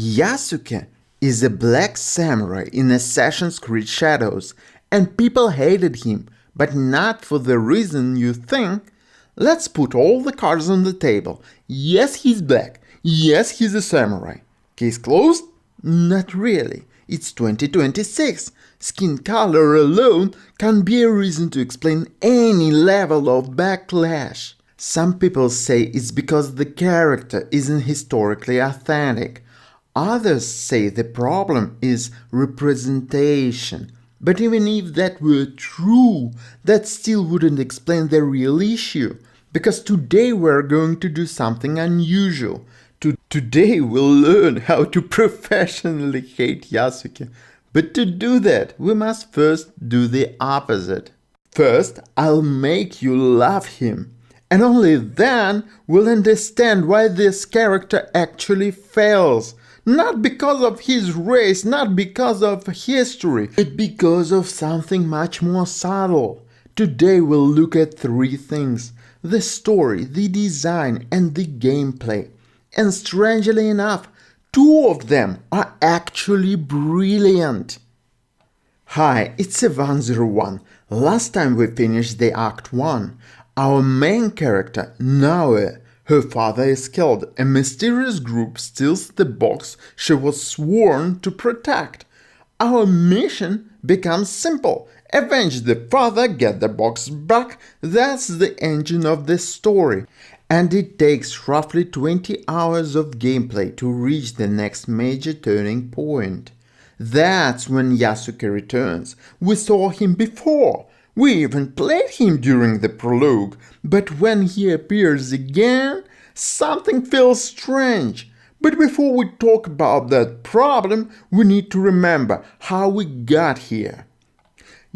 Yasuke is a black samurai in Assassin's Creed Shadows, and people hated him, but not for the reason you think. Let's put all the cards on the table. Yes, he's black. Yes, he's a samurai. Case closed? Not really. It's 2026. Skin color alone can be a reason to explain any level of backlash. Some people say it's because the character isn't historically authentic. Others say the problem is representation. But even if that were true, that still wouldn't explain the real issue. Because today we're going to do something unusual. Today we'll learn how to professionally hate Yasuke. But to do that, we must first do the opposite. First, I'll make you love him. And only then we'll understand why this character actually fails. Not because of his race, not because of history, but because of something much more subtle. Today we'll look at three things: the story, the design, and the gameplay. And strangely enough, two of them are actually brilliant. Hi, it's Evan01. Last time we finished the Act 1. Our main character, Naoe, her father is killed. A mysterious group steals the box she was sworn to protect. Our mission becomes simple. Avenge the father, get the box back. That's the engine of the story. And it takes roughly 20 hours of gameplay to reach the next major turning point. That's when Yasuke returns. We saw him before. We even played him during the prologue, but when he appears again, something feels strange. But before we talk about that problem, we need to remember how we got here.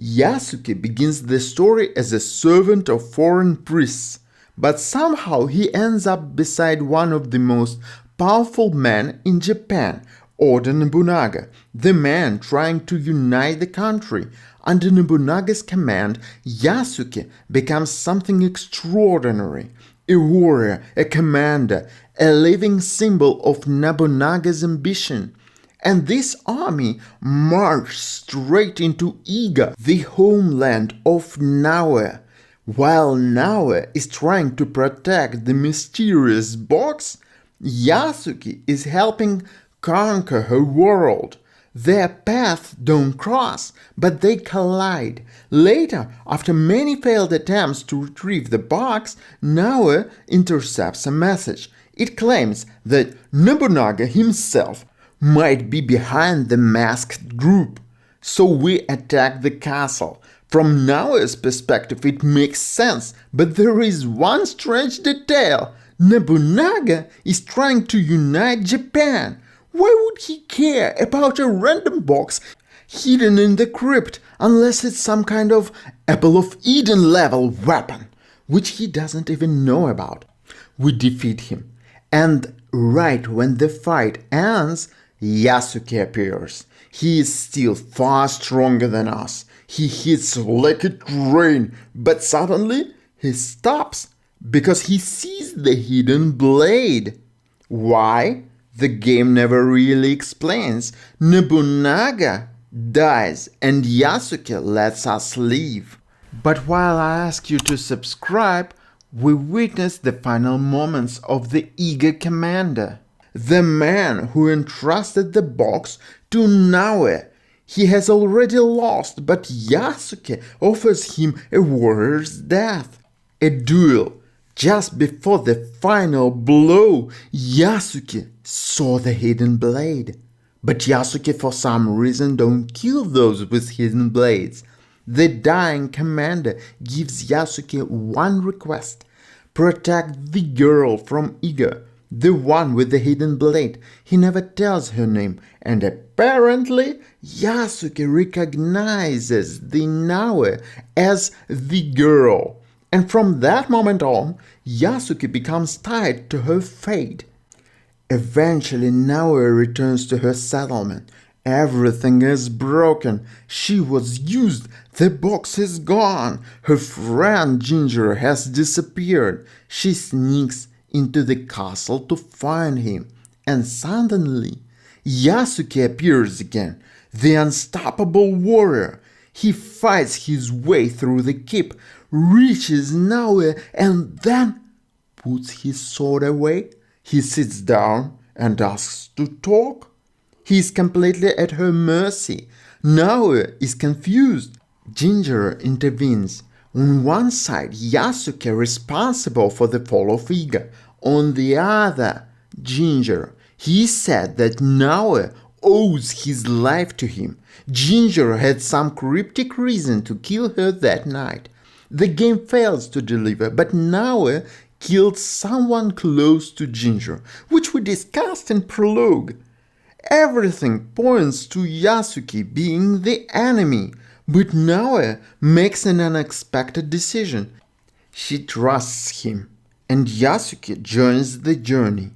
Yasuke begins the story as a servant of foreign priests, but somehow he ends up beside one of the most powerful men in Japan, Oda Nobunaga, the man trying to unite the country. Under Nobunaga's command, Yasuke becomes something extraordinary. A warrior, a commander, a living symbol of Nobunaga's ambition. And this army marched straight into Iga, the homeland of Naoe. While Naoe is trying to protect the mysterious box, Yasuke is helping conquer her world. Their paths don't cross, but they collide. Later, after many failed attempts to retrieve the box, Naoe intercepts a message. It claims that Nobunaga himself might be behind the masked group. So we attack the castle. From Naoe's perspective, it makes sense, but there is one strange detail. Nobunaga is trying to unite Japan. Why would he care about a random box hidden in the crypt unless it's some kind of Apple of Eden level weapon, which he doesn't even know about? We defeat him, and right when the fight ends, Yasuke appears. He is still far stronger than us. He hits like a train, but suddenly he stops because he sees the hidden blade. Why? The game never really explains. Nobunaga dies and Yasuke lets us leave. But while I ask you to subscribe, we witness the final moments of the eager commander. The man who entrusted the box to Naoe. He has already lost, but Yasuke offers him a warrior's death. A duel. Just before the final blow, Yasuke saw the hidden blade. But Yasuke for some reason don't kill those with hidden blades. The dying commander gives Yasuke one request: protect the girl from Iga, the one with the hidden blade. He never tells her name, and apparently Yasuke recognizes the Naoe as the girl. And from that moment on, Yasuke becomes tied to her fate. Eventually, Naoe returns to her settlement. Everything is broken. She was used. The box is gone. Her friend Ginger has disappeared. She sneaks into the castle to find him. And suddenly, Yasuke appears again, the unstoppable warrior. He fights his way through the keep, reaches Naoe, and then puts his sword away. He sits down and asks to talk. He is completely at her mercy. Naoe is confused. Ginger intervenes. On one side, Yasuke responsible for the fall of Iga. On the other, Ginger. He said that Naoe owes his life to him. Ginger had some cryptic reason to kill her that night. The game fails to deliver, but Naoe killed someone close to Ginger, which we discussed in prologue. Everything points to Yasuke being the enemy, but Naoe makes an unexpected decision. She trusts him, and Yasuke joins the journey.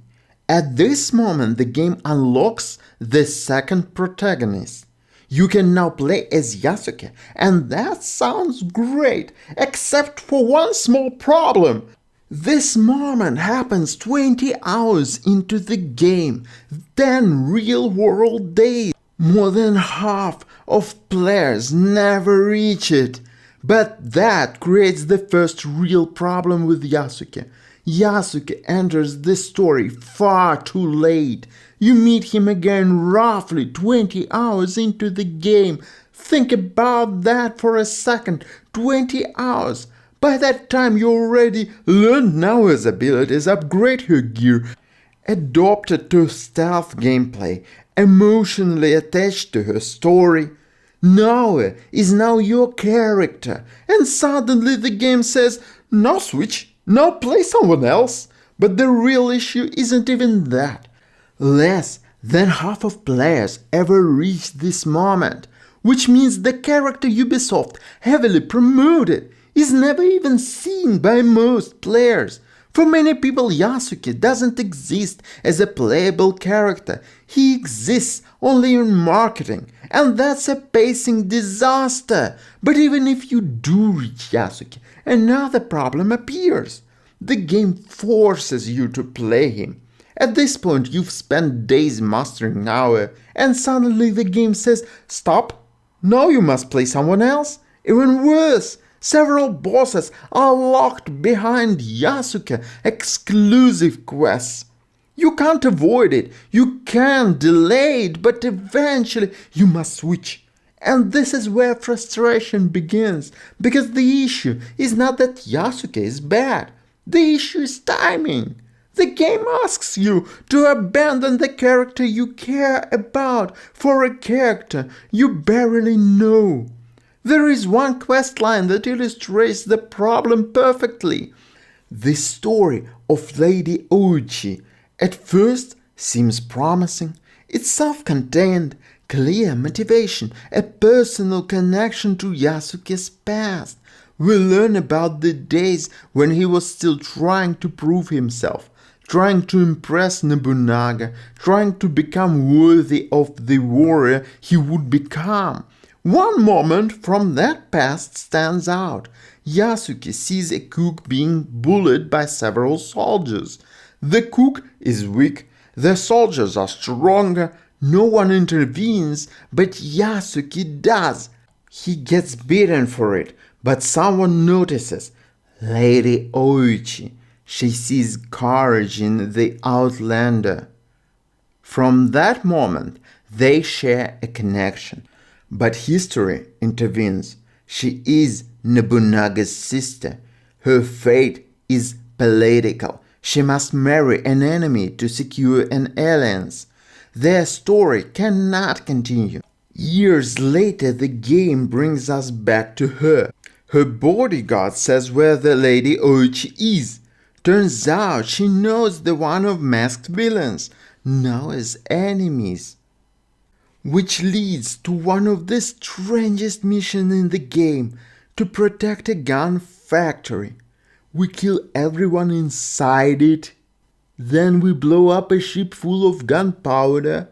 At this moment, the game unlocks the second protagonist. You can now play as Yasuke, and that sounds great, except for one small problem. This moment happens 20 hours into the game, 10 real-world days. More than half of players never reach it. But that creates the first real problem with Yasuke. Yasuke enters the story far too late. You meet him again roughly 20 hours into the game. Think about that for a second. 20 hours. By that time you already learned Naoe's abilities, upgrade her gear, adopted to stealth gameplay, emotionally attached to her story. Naoe is now your character, and suddenly the game says, now switch, now play someone else. But the real issue isn't even that. Less than half of players ever reach this moment, which means the character Ubisoft heavily promoted is never even seen by most players. For many people, Yasuke doesn't exist as a playable character. He exists only in marketing, and that's a pacing disaster. But even if you do reach Yasuke, another problem appears. The game forces you to play him. At this point, you've spent days mastering Naoe, and suddenly the game says, stop, now you must play someone else. Even worse, several bosses are locked behind Yasuke exclusive quests. You can't avoid it, you can delay it, but eventually you must switch. And this is where frustration begins, because the issue is not that Yasuke is bad, the issue is timing. The game asks you to abandon the character you care about for a character you barely know. There is one quest line that illustrates the problem perfectly. The story of Lady Ouchi at first seems promising. It's self-contained, clear motivation, a personal connection to Yasuke's past. We learn about the days when he was still trying to prove himself, trying to impress Nobunaga, trying to become worthy of the warrior he would become. One moment from that past stands out. Yasuke sees a cook being bullied by several soldiers. The cook is weak, the soldiers are stronger, no one intervenes, but Yasuke does. He gets beaten for it, but someone notices. Lady Ouchi. She sees courage in the outlander. From that moment, they share a connection. But history intervenes. She is Nobunaga's sister. Her fate is political. She must marry an enemy to secure an alliance. Their story cannot continue. Years later, the game brings us back to her. Her bodyguard says where the Lady Ouchi is. Turns out she knows the one of masked villains, now as enemies. Which leads to one of the strangest missions in the game, to protect a gun factory. We kill everyone inside it. Then we blow up a ship full of gunpowder.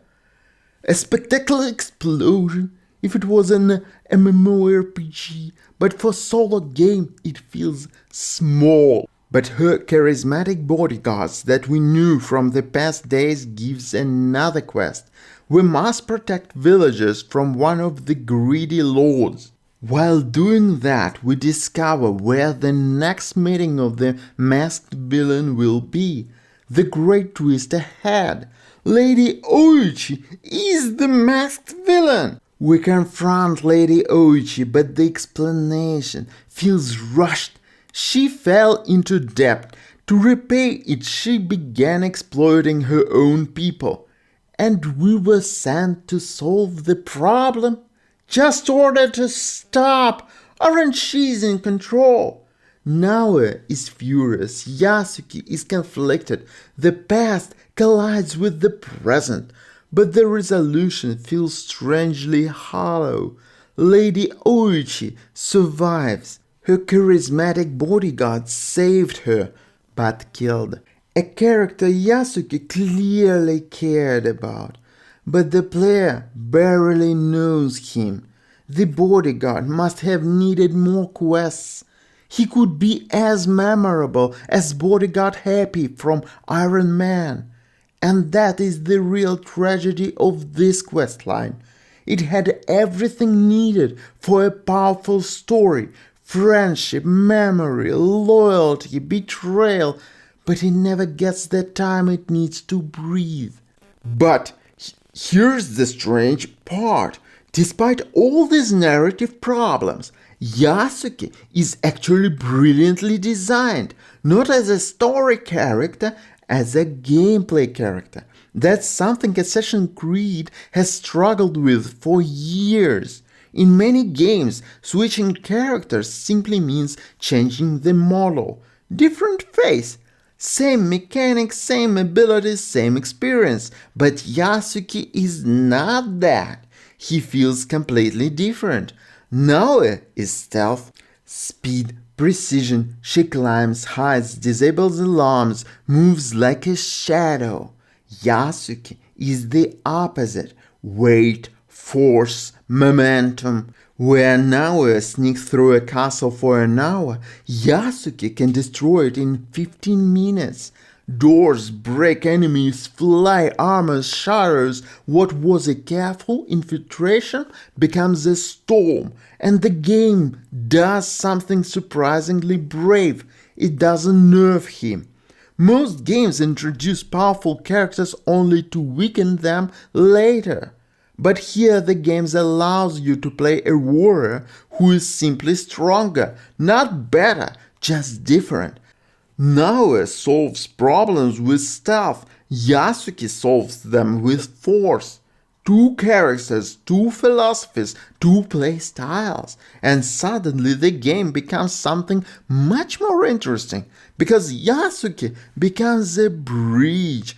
A spectacular explosion if it was an MMORPG, but for solo game it feels small. But her charismatic bodyguards that we knew from the past days gives another quest. We must protect villagers from one of the greedy lords. While doing that, we discover where the next meeting of the masked villain will be. The great twist ahead. Lady Ouchi is the masked villain. We confront Lady Ouchi, but the explanation feels rushed. She fell into debt. To repay it, she began exploiting her own people. And we were sent to solve the problem? Just ordered to stop! Aren't she in control? Naoe is furious, Yasuke is conflicted, the past collides with the present, but the resolution feels strangely hollow. Lady Ouchi survives. Her charismatic bodyguard saved her, but killed. A character Yasuke clearly cared about, but the player barely knows him. The bodyguard must have needed more quests. He could be as memorable as Bodyguard Happy from Iron Man. And that is the real tragedy of this questline. It had everything needed for a powerful story: friendship, memory, loyalty, betrayal, but it never gets the time it needs to breathe. But here's the strange part. Despite all these narrative problems, Yasuke is actually brilliantly designed, not as a story character, as a gameplay character. That's something Assassin's Creed has struggled with for years. In many games, switching characters simply means changing the model. Different face, same mechanics, same abilities, same experience. But Yasuke is not that. He feels completely different. Naoe is stealth, speed, precision. She climbs, hides, disables alarms, moves like a shadow. Yasuke is the opposite. Weight, force, momentum. Where Naoe sneaks through a castle for an hour, Yasuke can destroy it in 15 minutes. Doors break, enemies fly, armor shatters. What was a careful infiltration becomes a storm, and the game does something surprisingly brave. It doesn't nerf him. Most games introduce powerful characters only to weaken them later. But here the game allows you to play a warrior who is simply stronger, not better, just different. Naoe solves problems with stealth, Yasuke solves them with force. Two characters, two philosophies, two play styles, and suddenly the game becomes something much more interesting, because Yasuke becomes a bridge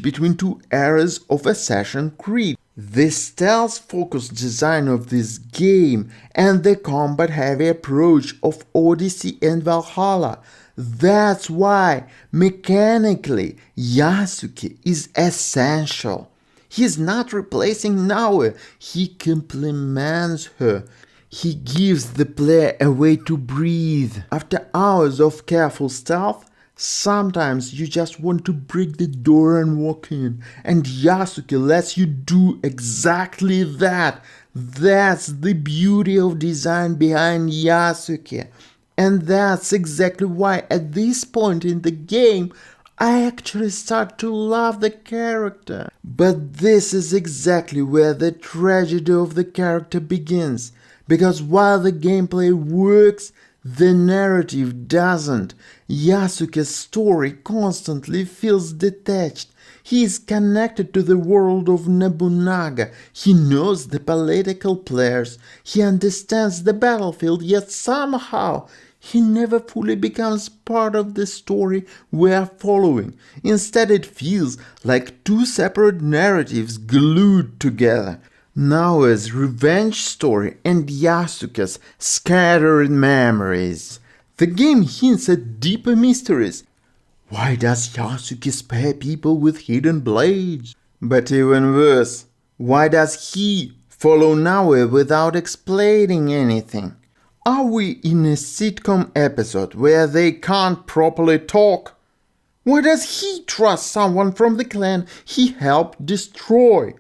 between two eras of Assassin's Creed. The stealth-focused design of this game and the combat-heavy approach of Odyssey and Valhalla. That's why, mechanically, Yasuke is essential. He's not replacing Naoe, he complements her. He gives the player a way to breathe. After hours of careful stealth, sometimes you just want to break the door and walk in, and Yasuke lets you do exactly that. That's the beauty of design behind Yasuke. And that's exactly why at this point in the game, I actually start to love the character. But this is exactly where the tragedy of the character begins. Because while the gameplay works, the narrative doesn't. Yasuke's story constantly feels detached. He is connected to the world of Nobunaga. He knows the political players. He understands the battlefield, yet somehow he never fully becomes part of the story we are following. Instead, it feels like two separate narratives glued together. Naoe's revenge story and Yasuke's scattered memories. The game hints at deeper mysteries. Why does Yasuke spare people with hidden blades? But even worse, why does he follow Naoe without explaining anything? Are we in a sitcom episode where they can't properly talk? Why does he trust someone from the clan he helped destroy?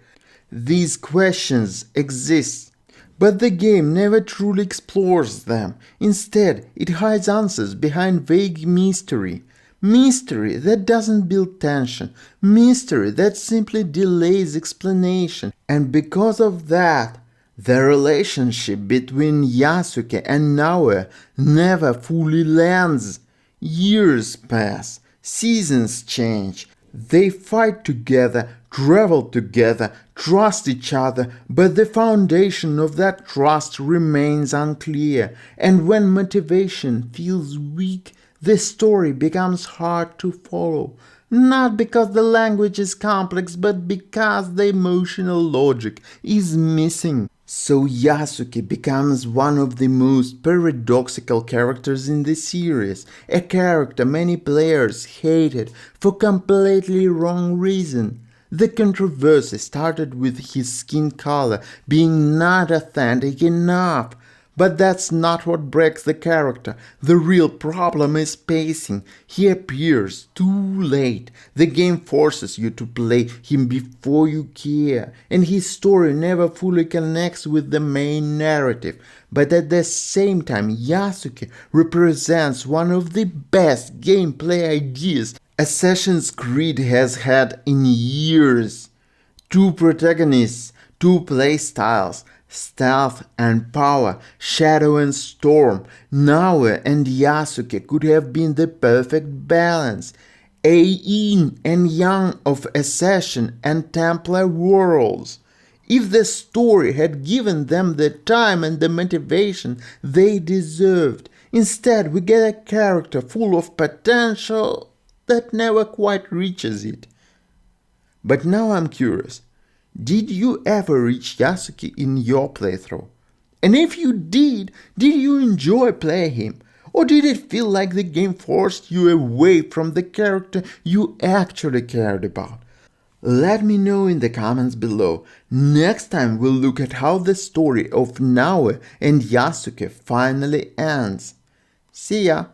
These questions exist, but the game never truly explores them. Instead, it hides answers behind vague mystery. Mystery that doesn't build tension. Mystery that simply delays explanation. And because of that, the relationship between Yasuke and Naoe never fully lands. Years pass, seasons change. They fight together, travel together, trust each other, but the foundation of that trust remains unclear. And when motivation feels weak, the story becomes hard to follow. Not because the language is complex, but because the emotional logic is missing. So Yasuke becomes one of the most paradoxical characters in the series, a character many players hated for completely wrong reason. The controversy started with his skin color being not authentic enough. But that's not what breaks the character. The real problem is pacing. He appears too late. The game forces you to play him before you care, and his story never fully connects with the main narrative. But at the same time, Yasuke represents one of the best gameplay ideas Assassin's Creed has had in years. Two protagonists, two playstyles, stealth and power, shadow and storm. Naoe and Yasuke could have been the perfect balance. A yin and yang of Assassin and Templar worlds. If the story had given them the time and the motivation they deserved. Instead, we get a character full of potential that never quite reaches it. But now I'm curious. Did you ever reach Yasuke in your playthrough? And if you did you enjoy playing him? Or did it feel like the game forced you away from the character you actually cared about? Let me know in the comments below. Next time we'll look at how the story of Naoe and Yasuke finally ends. See ya!